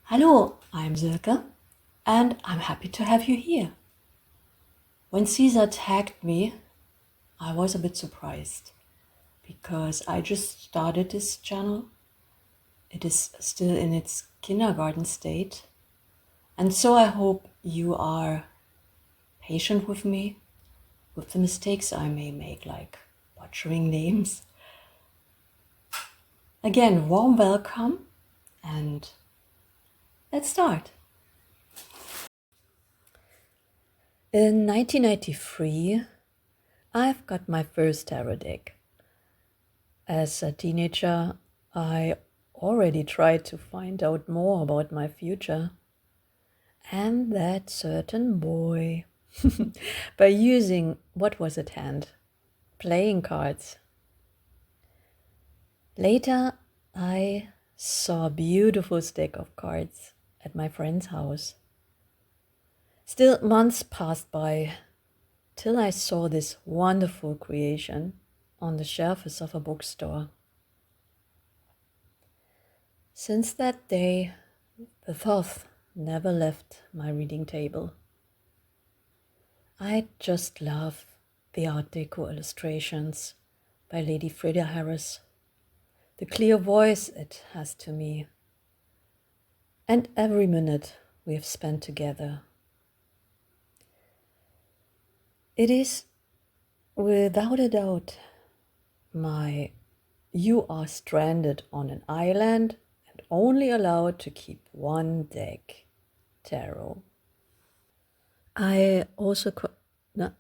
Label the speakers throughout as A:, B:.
A: Hello, I'm Sylke, and I'm happy to have you here. When Cesar tagged me, I was a bit surprised because I just started this channel. It is still in its kindergarten state, and so I hope you are patient with me, with the mistakes I may make, like butchering names. Again, warm welcome, and let's start. In 1993, I've got my first tarot deck. As a teenager, I already tried to find out more about my future and that certain boy by using what was at hand, playing cards. Later, I saw a beautiful stack of cards at my friend's house. Still, months passed by till I saw this wonderful creation on the shelves of a bookstore. Since that day, the thought never left my reading table. I just love the Art Deco illustrations by Lady Frida Harris, the clear voice it has to me, and every minute we have spent together. It is, without a doubt, my "you are stranded on an island and only allowed to keep one deck" tarot. I also no,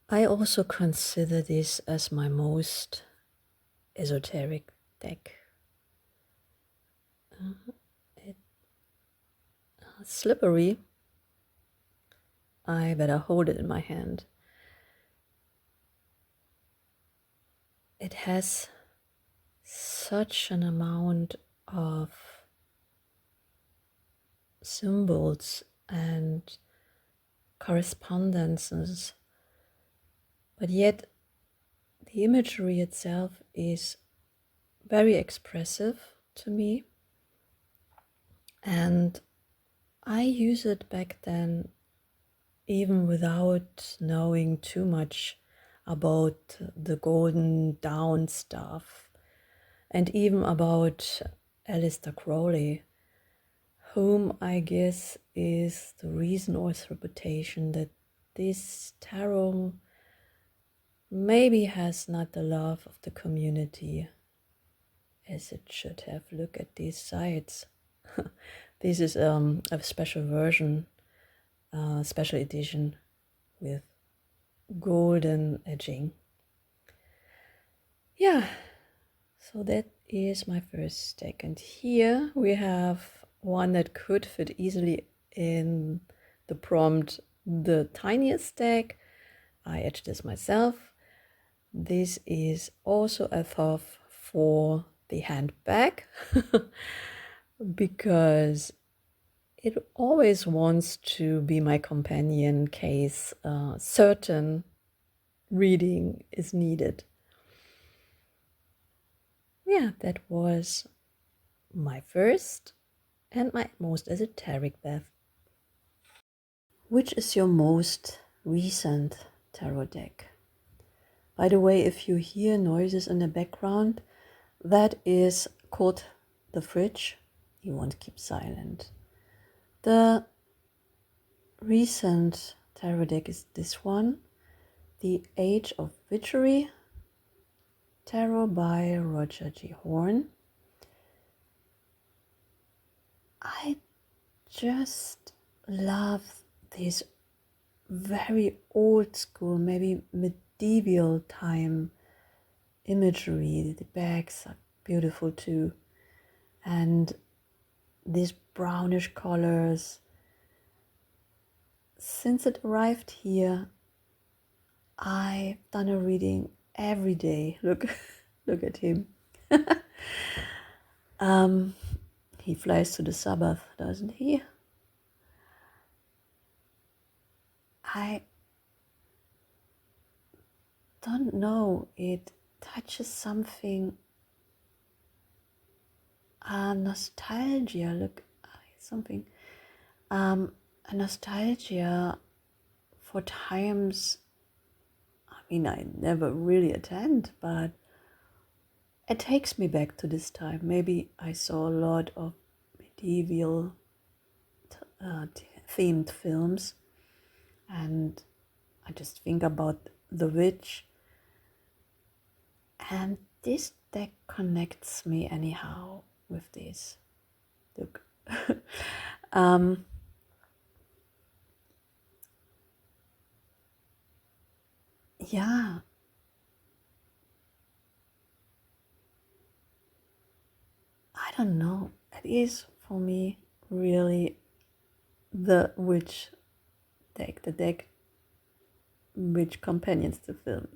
A: I also consider this as my most esoteric deck. It's slippery. I better hold it in my hand. It has such an amount of symbols and correspondences, but yet the imagery itself is very expressive to me, and I use it back then even without knowing too much about the Golden Dawn stuff, and even about Aleister Crowley, whom I guess is the reason or his reputation that this tarot maybe has not the love of the community as it should have. Look at these sides. This is a special version, special edition with golden edging. Yeah, so that is my first deck, and here we have one that could fit easily in the prompt, the tiniest deck. I etched this myself. This is also a thought for the handbag because it always wants to be my companion in case certain reading is needed. Yeah, that was my first and my most esoteric deck. Which is your most recent tarot deck? By the way, if you hear noises in the background, that is called the fridge. You want to keep silent. The recent tarot deck is this one, The Age of Witchery Tarot by Roger G. Horn. I just love this very old school, maybe medieval time imagery. The bags are beautiful too, and these brownish colors. Since it arrived here, I've done a reading every day. Look at him. He flies to the Sabbath, doesn't he? I don't know, it touches something nostalgia. Look, something. A nostalgia for times. I mean, I never really attend, but it takes me back to this time. Maybe I saw a lot of medieval themed films, and I just think about the witch, and this deck connects me anyhow with this. Look. um, yeah, I don't know. It is for me really the witch deck, the deck which companions the film.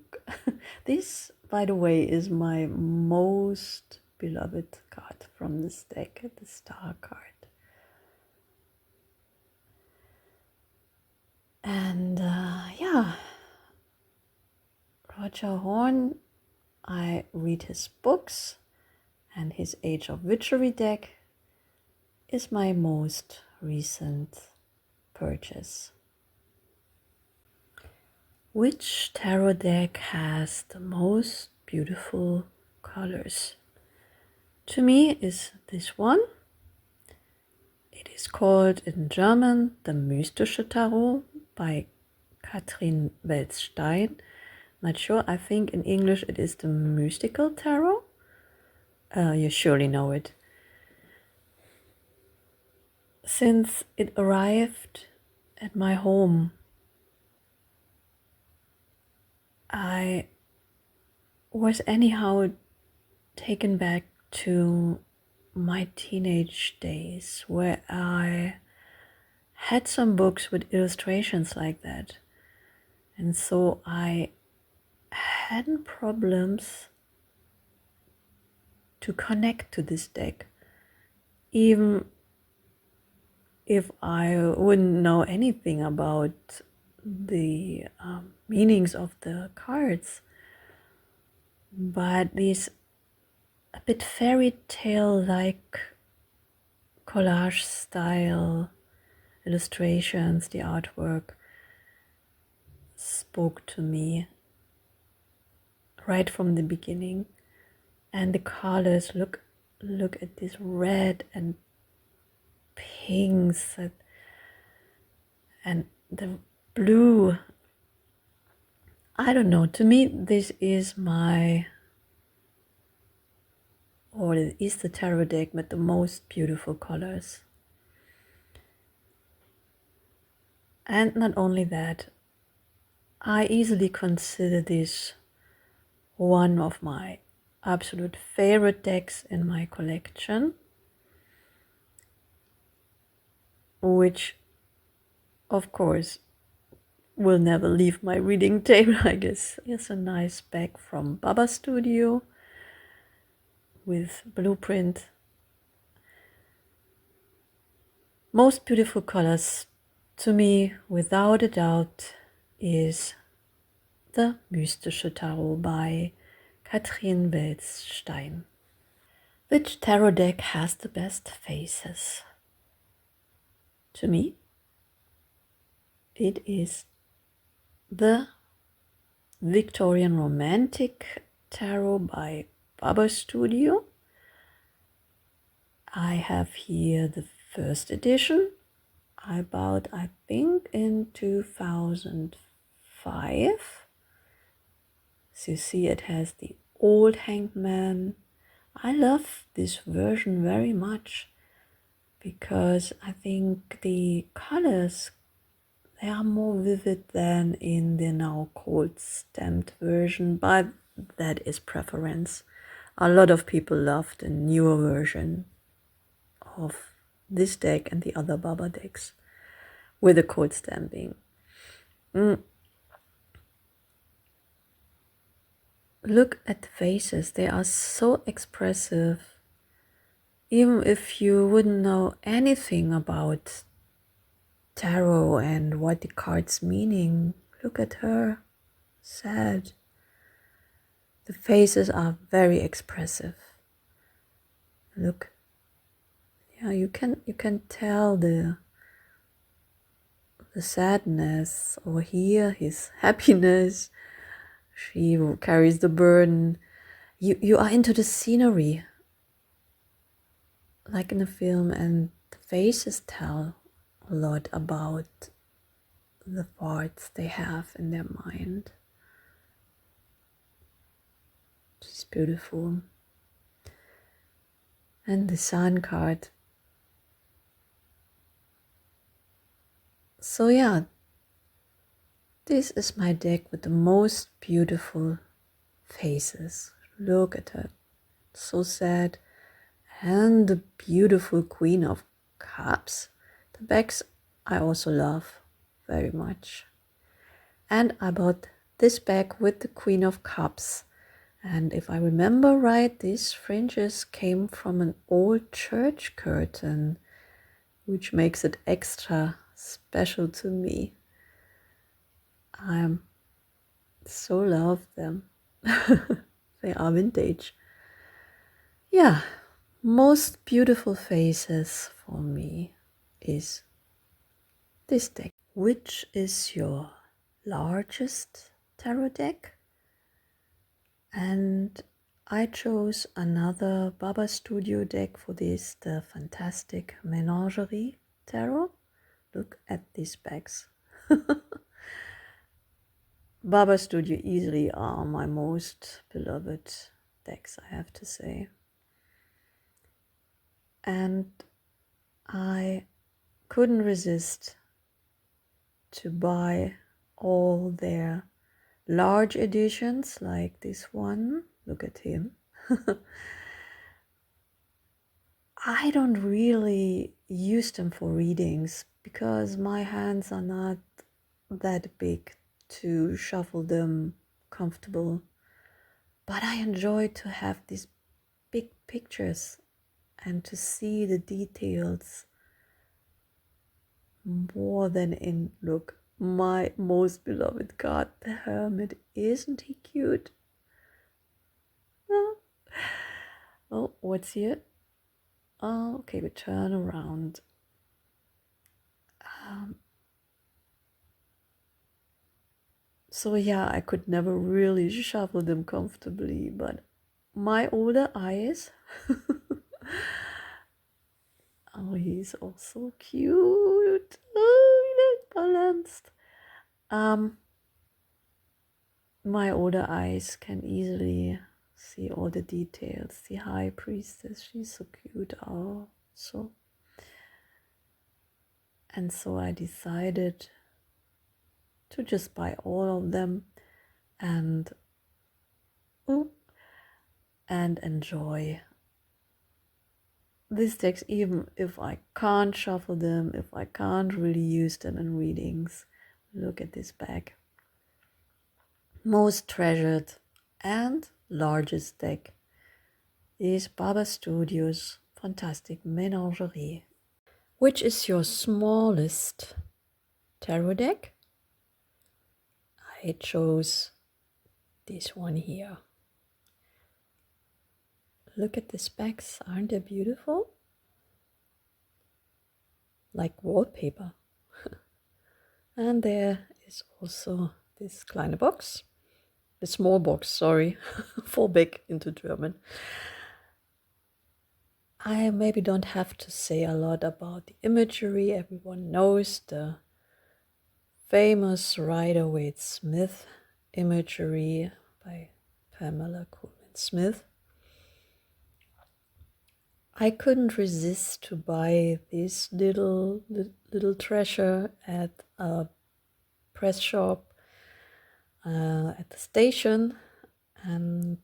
A: This, by the way, is my most beloved card from this deck, the Star card. And yeah, Roger Horn, I read his books, and his Age of Witchery deck is my most recent purchase. Which tarot deck has the most beautiful colors? To me is this one. It is called in German the Mystische Tarot by Katrin Welz-Stein. Not sure, I think in English it is the Mystical Tarot. You surely know it. Since it arrived at my home, I was anyhow taken back to my teenage days where I had some books with illustrations like that. And so I had problems to connect to this deck, even if I wouldn't know anything about the meanings of the cards. But these a bit fairy tale like collage style illustrations, the artwork spoke to me right from the beginning. And the colors, look at this red and pinks and the blue. I don't know, to me this is it is the tarot deck with the most beautiful colors. And not only that, I easily consider this one of my absolute favorite decks in my collection, which of course will never leave my reading table. I guess here's a nice bag from Baba Studio with blueprint. Most beautiful colors to me, without a doubt, is the Mystische Tarot by Katrin Welz-Stein. Which tarot deck has the best faces? To me, it is the Victorian Romantic Tarot by Baba Studio. I have here the first edition. I bought, I think, in 2005. So you see it has the old hangman. I love this version very much because I think the colors, they are more vivid than in the now cold stamped version, but that is preference. A lot of people love the newer version of this deck and the other Baba decks with the cold stamping. Look at the faces, they are so expressive. Even if you wouldn't know anything about tarot and what the card's meaning, look at her, sad. The faces are very expressive. Look, yeah, you can tell the sadness over here, his happiness. She carries the burden. You are into the scenery, like in the film, and the faces tell a lot about the thoughts they have in their mind. It's beautiful. And the sun card. So yeah, this is my deck with the most beautiful faces. Look at her, so sad. And the beautiful Queen of Cups. The backs I also love very much. And I bought this bag with the Queen of Cups. And if I remember right, these fringes came from an old church curtain, which makes it extra special to me. I so love them. They are vintage. Yeah, most beautiful faces for me is this deck. Which is your largest tarot deck? And I chose another Baba Studio deck for this, the Fantastic Menagerie Tarot. Look at these bags. Baba Studio easily are my most beloved decks, I have to say. And I couldn't resist to buy all their large editions like this one. Look at him. I don't really use them for readings because my hands are not that big to shuffle them comfortable. But I enjoy to have these big pictures and to see the details more than in, look, my most beloved card, the Hermit. Isn't he cute? Oh, what's here? Oh, okay, we turn around. So yeah, I could never really shuffle them comfortably, but my older eyes. Oh, he's also cute. Oh, he looks balanced. My older eyes can easily see all the details. The High Priestess, she's so cute. Oh, so. And so I decided to just buy all of them and enjoy these decks, even if I can't shuffle them, if I can't really use them in readings. Look at this bag. Most treasured and largest deck is Baba Studios Fantastic Menagerie. Which is your smallest tarot deck? I chose this one here. Look at the specs, aren't they beautiful? Like wallpaper. And there is also this kleine box. The small box, sorry, for big into German. I maybe don't have to say a lot about the imagery. Everyone knows the famous Rider-Waite-Smith imagery by Pamela Kuhlman-Smith. I couldn't resist to buy this little treasure at a press shop at the station, and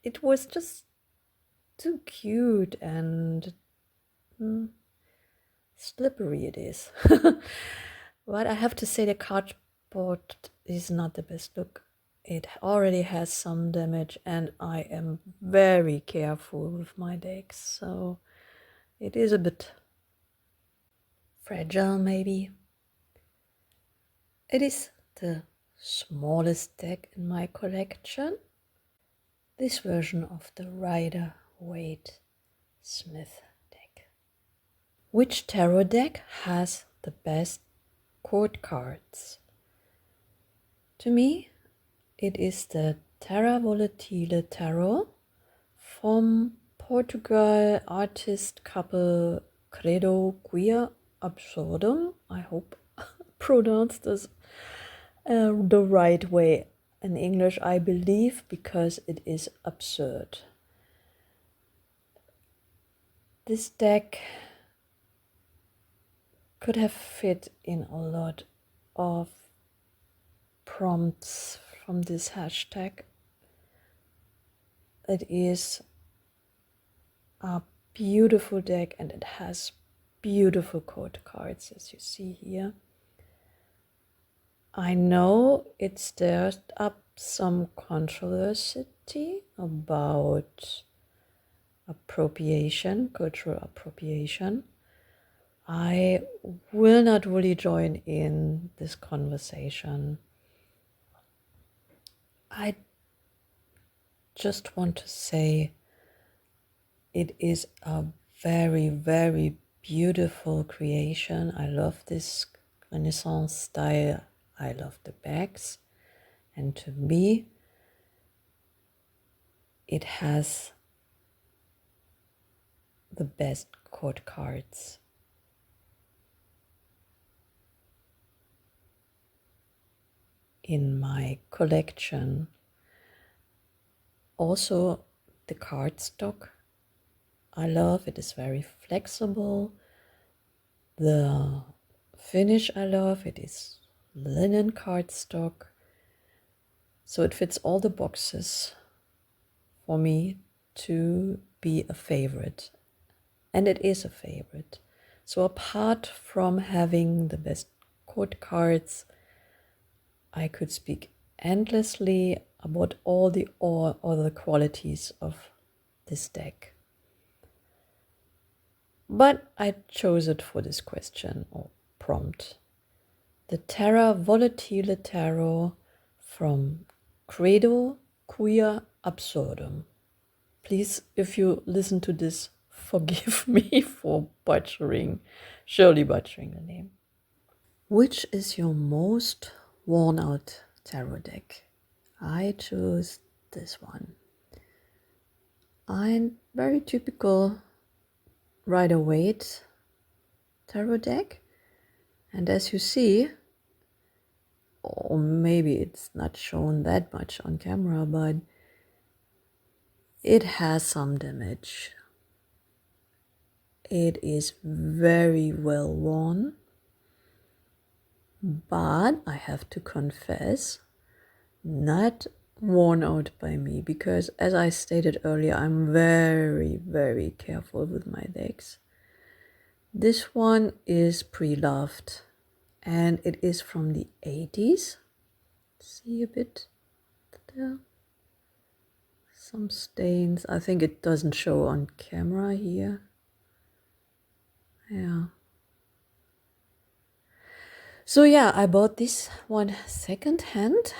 A: it was just too cute and slippery it is. But I have to say the cardboard is not the best look. It already has some damage and I am very careful with my decks, so it is a bit fragile maybe. It is the smallest deck in my collection. This version of the Rider-Waite Smith deck. Which tarot deck has the best court cards? To me, it is the Terra Volatile Tarot from Portugal artist couple Credo Queer Absurdum. I hope pronounced this the right way in English, I believe, because it is absurd. This deck could have fit in a lot of prompts from this hashtag. It is a beautiful deck and it has beautiful court cards, as you see here. I know it stirred up some controversy about appropriation, cultural appropriation. I will not really join in this conversation. I just want to say it is a very, very beautiful creation. I love this Renaissance style. I love the bags. And to me, it has the best court cards. In my collection. Also, the cardstock I love. It is very flexible. The finish I love. It is linen cardstock. So it fits all the boxes for me to be a favorite. And it is a favorite. So apart from having the best court cards, I could speak endlessly about all the other qualities of this deck. But I chose it for this question or prompt. The Terra Volatile Tarot from Credo Queer Absurdum. Please, if you listen to this, forgive me for surely butchering the name. Which is your most worn out tarot deck? I chose this one. I'm very typical Rider-Waite tarot deck, and as you see, or maybe it's not shown that much on camera, but it has some damage. It is very well worn, but I have to confess, not worn out by me, because as I stated earlier, I'm very, very careful with my decks. This one is pre-loved and it is from the 80s. See a bit there? Some stains. I think it doesn't show on camera here. Yeah. So yeah, I bought this one second hand.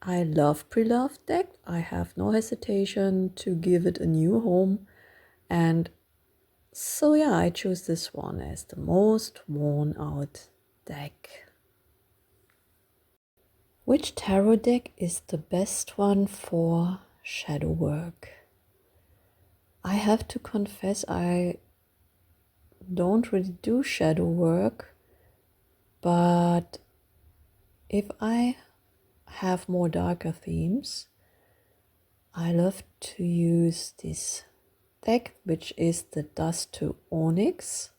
A: I love pre-loved deck. I have no hesitation to give it a new home. And so yeah, I chose this one as the most worn out deck. Which tarot deck is the best one for shadow work? I have to confess I don't really do shadow work, but if I have more darker themes, I love to use this deck, which is the Dust to Onyx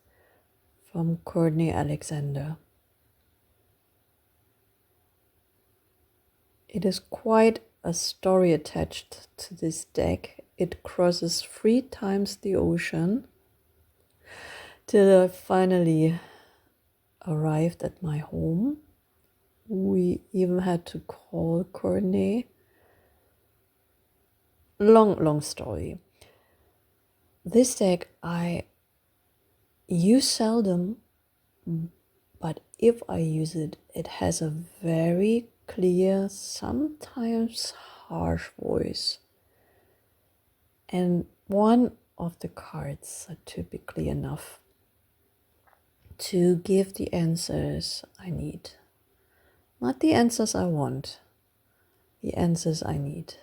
A: from Courtney Alexander. It is quite a story attached to this deck. It crosses 3 times the ocean till I finally arrived at my home. We even had to call Courtney. Long story. This deck I use seldom, but if I use it, it has a very clear, sometimes harsh voice. And one of the cards are typically enough to give the answers I need. Not the answers I want, the answers I need.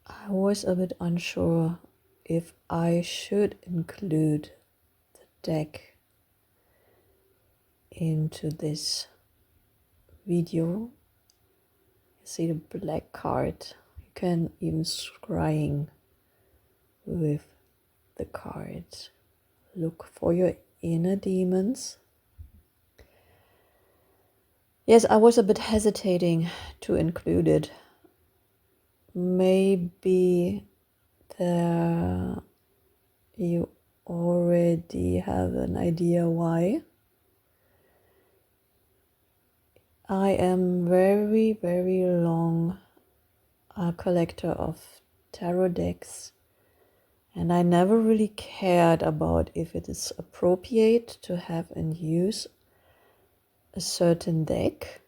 A: I was a bit unsure if I should include the deck into this video. You see the black card. You can even scrying with the card. Look for your inner demons. Yes, I was a bit hesitating to include it. Maybe you already have an idea why. I am very, very long a collector of tarot decks, and I never really cared about if it is appropriate to have and use a certain deck.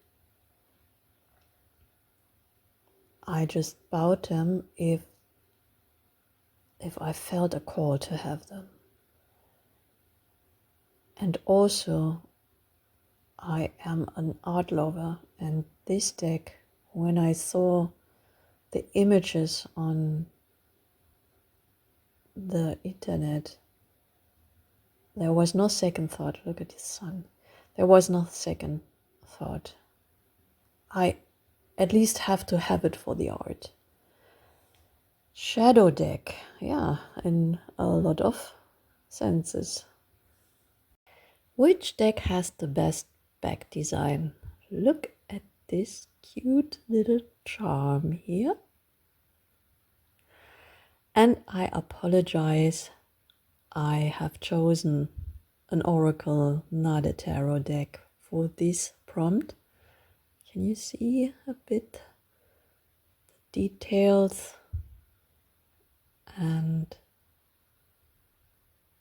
A: I just bought them if I felt a call to have them. And also, I am an art lover, and this deck, when I saw the images on the internet, there was no second thought. Look at the sun. There was no second thought. I at least have to have it for the art. Shadow deck, yeah, in a lot of senses. Which deck has the best back design? Look at this cute little charm here. And I apologize, I have chosen an oracle, not a tarot deck for this prompt. Can you see a bit the details and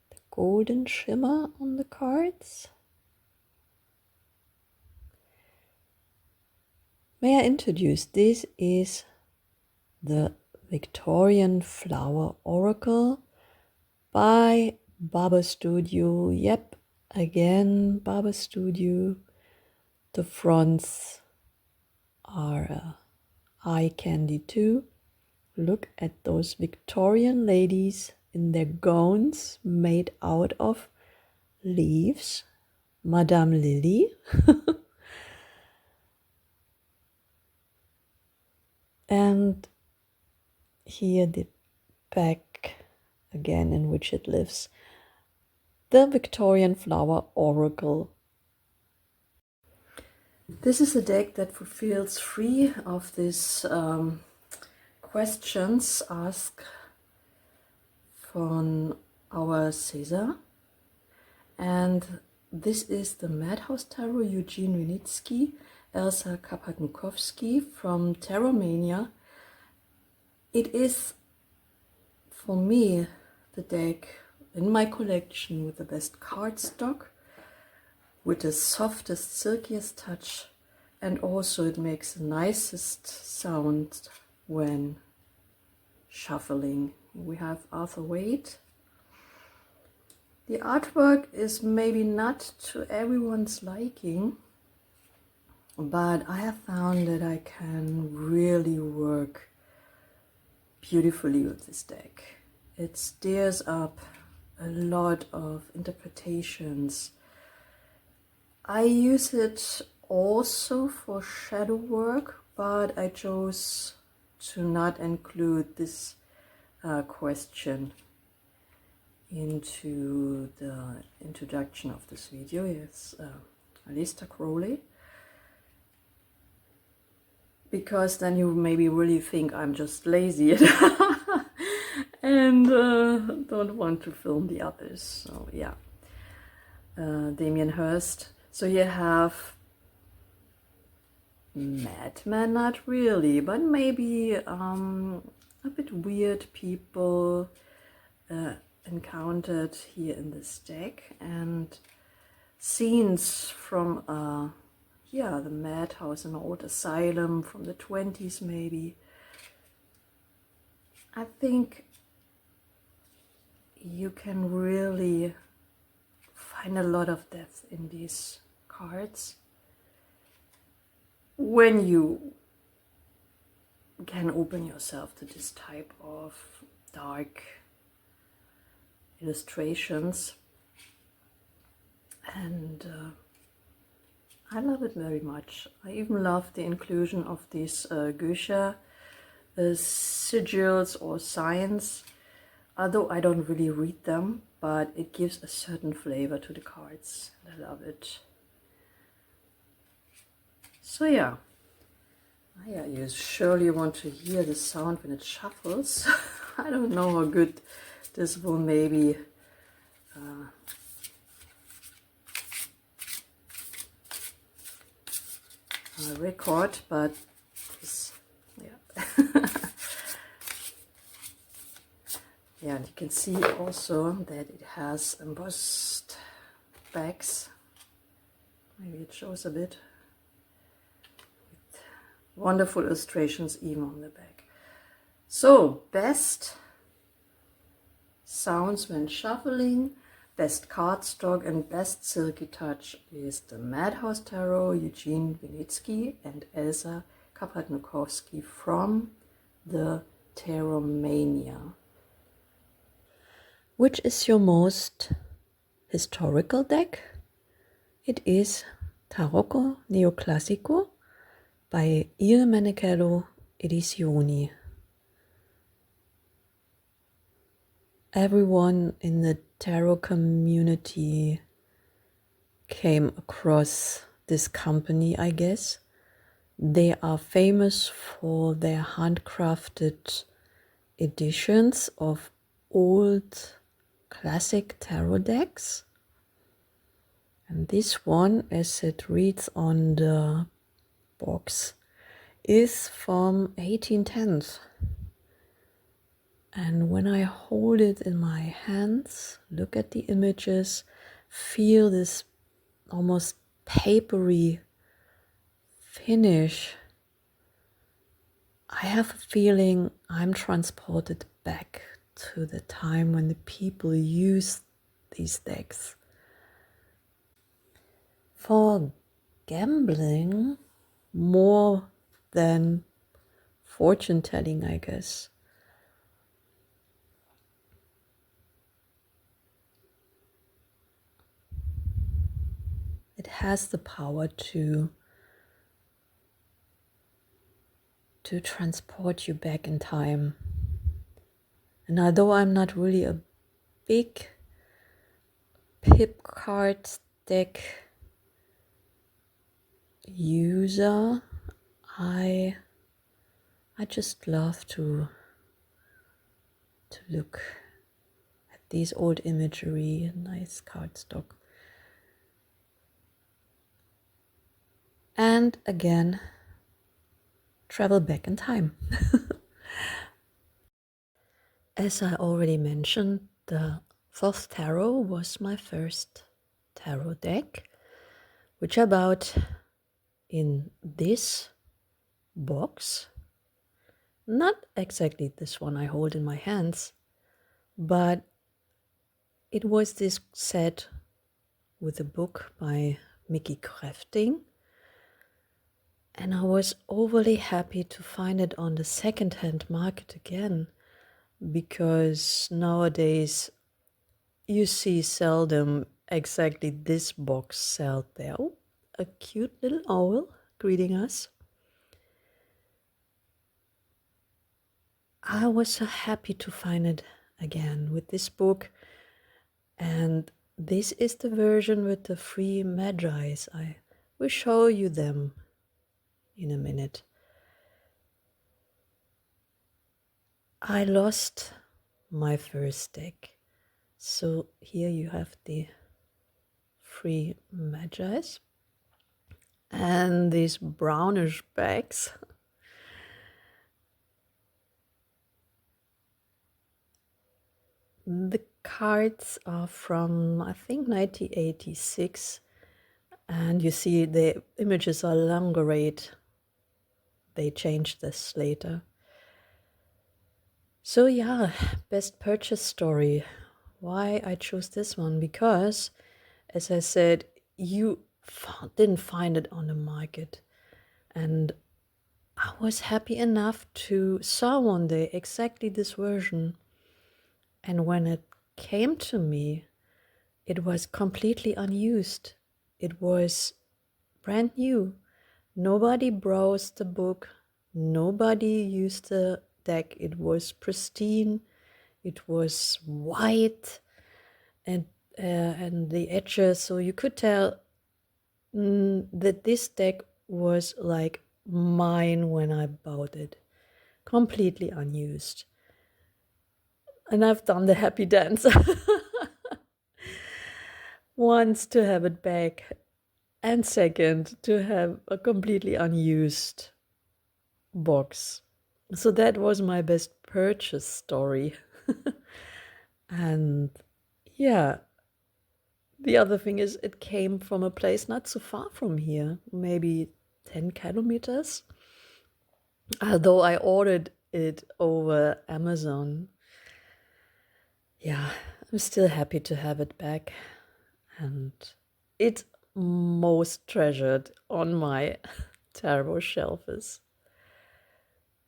A: the golden shimmer on the cards? May I introduce, this is the Victorian Flower Oracle by Baba Studio. Yep, again Baba Studio. The fronts are eye candy too. Look at those Victorian ladies in their gowns made out of leaves. Madame Lily. And here the back again in which it lives. The Victorian Flower Oracle. This is a deck that fulfills 3 of these questions asked from our Cesar. And this is the Madhouse Tarot, Eugene Winitsky, Elsa Kapatnikowski from Tarotmania. It is, for me, the deck in my collection with the best cardstock, with the softest, silkiest touch, and also it makes the nicest sound when shuffling. We have Arthur Waite. The artwork is maybe not to everyone's liking, but I have found that I can really work beautifully with this deck. It stirs up a lot of interpretations. I use it also for shadow work, but I chose to not include this question into the introduction of this video. It's Aleister Crowley, because then you maybe really think I'm just lazy and don't want to film the others. So yeah, Damien Hirst. So you have madman, not really, but maybe a bit weird people encountered here in this deck, and scenes from a yeah, the madhouse, an old asylum from the 20s maybe. I think you can really find a lot of depth in these cards when you can open yourself to this type of dark illustrations. And I love it very much. I even love the inclusion of these Goetia sigils or signs, although I don't really read them, but it gives a certain flavor to the cards. I love it. So yeah. Yeah, you surely want to hear the sound when it shuffles. I don't know how good this will maybe record, but this, yeah. Yeah, and you can see also that it has embossed backs. Maybe it shows a bit. With wonderful illustrations even on the back. So, best sounds when shuffling, best cardstock and best Sylke touch is the Madhouse Tarot, Eugene Vinitsky and Elsa Kapatnukowski from the Tarot Mania. Which is your most historical deck? It is Tarocco Neoclassico by Il Menechello Edizioni. Everyone in the tarot community came across this company, I guess. They are famous for their handcrafted editions of old classic tarot decks. And this one, as it reads on the box, is from 1810s. And when I hold it in my hands, look at the images, feel this almost papery finish, I have a feeling I'm transported back to the time when the people used these decks for gambling more than fortune telling, I guess. It has the power to transport you back in time. And although I'm not really a big pip card deck user, I just love to look at these old imagery, nice cardstock. And again, travel back in time. As I already mentioned, the Fourth Tarot was my first tarot deck, which I bought in this box. Not exactly this one I hold in my hands, but it was this set with a book by Mickey Crafting. And I was overly happy to find it on the second-hand market again, because nowadays you see seldom exactly this box sold there. Oh, a cute little owl greeting us. I was so happy to find it again with this book, and this is the version with the free Magi's. I will show you them in a minute. I lost my first deck, so here you have the free Magi's and these brownish bags. The cards are from, I think, 1986, And you see the images are longer rate. They changed this later. So yeah, best purchase story. Why I chose this one? Because, as I said, you didn't find it on the market. And I was happy enough to saw one day exactly this version. And when it came to me, it was completely unused. It was brand new. Nobody browsed the book. Nobody used the deck. It was pristine. It was white and the edges. So you could tell that this deck was like mine when I bought it. Completely unused. And I've done the happy dance once to have it back, and second to have a completely unused box. So that was my best purchase story. And yeah, the other thing is it came from a place not so far from here, maybe 10 kilometers. Although I ordered it over Amazon. Yeah, I'm still happy to have it back. And it's most treasured on my tarot shelf is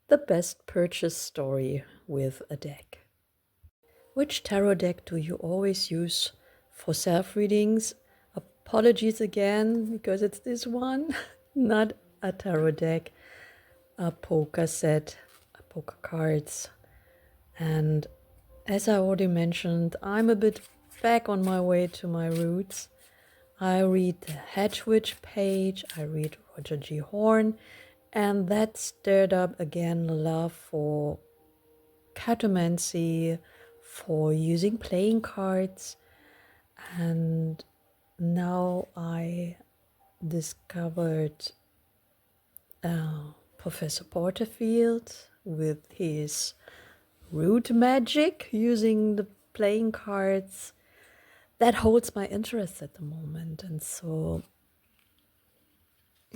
A: the best purchase story with a deck. Which tarot deck do you always use for self-readings? Apologies again, because it's this one, not a tarot deck, a poker set, poker cards. And as I already mentioned, I'm a bit back on my way to my roots. I read the Hedwig page, I read Roger G. Horn, and that stirred up again the love for cartomancy, for using playing cards. And now I discovered Professor Porterfield with his root magic using the playing cards. That holds my interest at the moment. And so,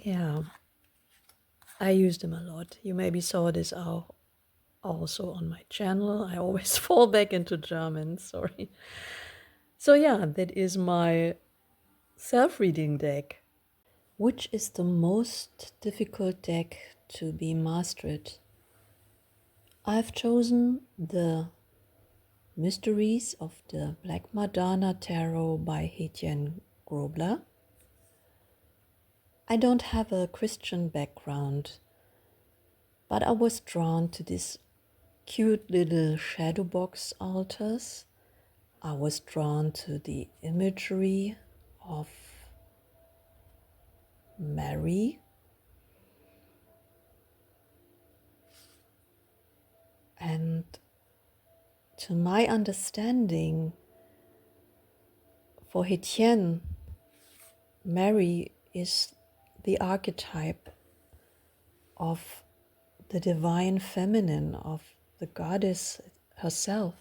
A: yeah, I use them a lot. You maybe saw this also on my channel. I always fall back into German, sorry. So yeah, that is my self-reading deck. Which is the most difficult deck to be mastered? I've chosen the Mysteries of the Black Madonna Tarot by Etienne Grobler. I don't have a Christian background, but I was drawn to these cute little shadow box altars. I was drawn to the imagery of Mary. And to my understanding, for Etienne, Mary is the archetype of the divine feminine, of the goddess herself.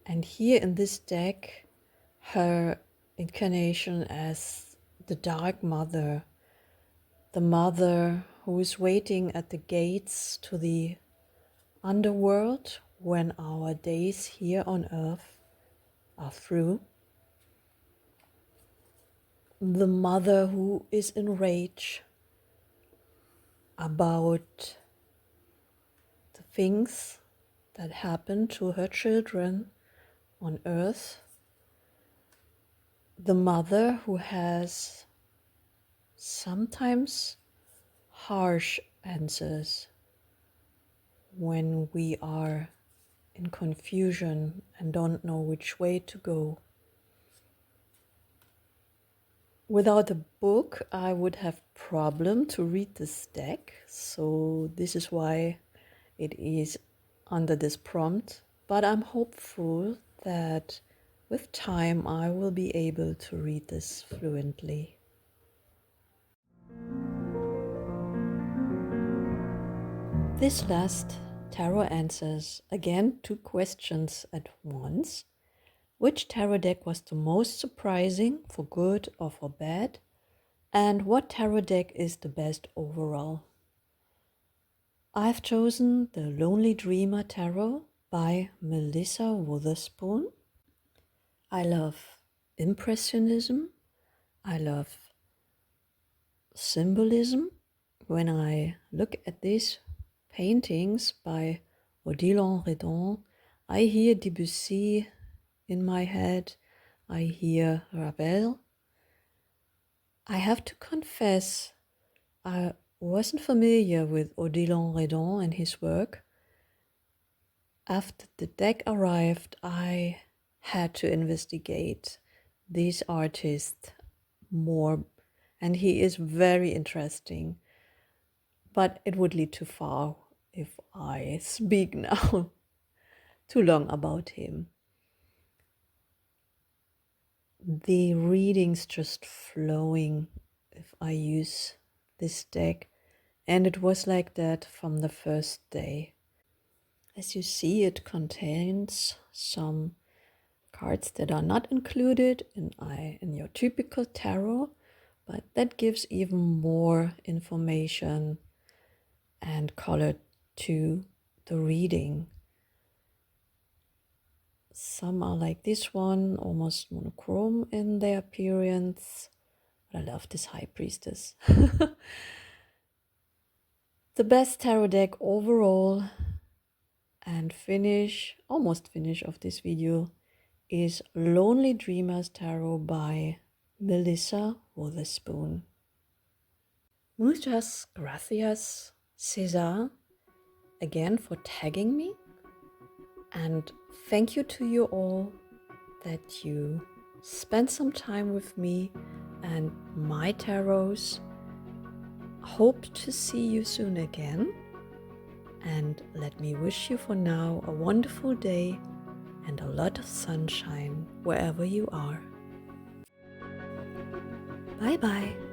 A: And here in this deck, her incarnation as the Dark Mother, the mother who is waiting at the gates to the underworld when our days here on earth are through. The mother who is in rage about the things that happen to her children on earth. The mother who has sometimes harsh answers when we are in confusion and don't know which way to go. Without a book, I would have problem to read this deck, so this is why it is under this prompt. But I'm hopeful that with time I will be able to read this fluently. This last tarot answers again 2 questions at once. Which tarot deck was the most surprising, for good or for bad? And what tarot deck is the best overall? I've chosen the Lonely Dreamer Tarot by Melissa Witherspoon. I love Impressionism. I love symbolism. When I look at these paintings by Odilon Redon, I hear Debussy in my head. I hear Ravel. I have to confess, I wasn't familiar with Odilon Redon and his work. After the deck arrived, I had to investigate these artists more, and he is very interesting. But it would lead too far if I speak now too long about him. The readings just flowing if I use this deck, and it was like that from the first day. As you see, it contains some cards that are not included in your typical tarot, but that gives even more information and color to the reading. Some are like this one, almost monochrome in their appearance. But I love this High Priestess. The best tarot deck overall and almost finish of this video is Lonely Dreamers Tarot by Melissa Witherspoon. Muchas gracias, Cesar, again for tagging me. And thank you to you all that you spent some time with me and my tarots. Hope to see you soon again. And let me wish you for now a wonderful day and a lot of sunshine wherever you are. Bye bye.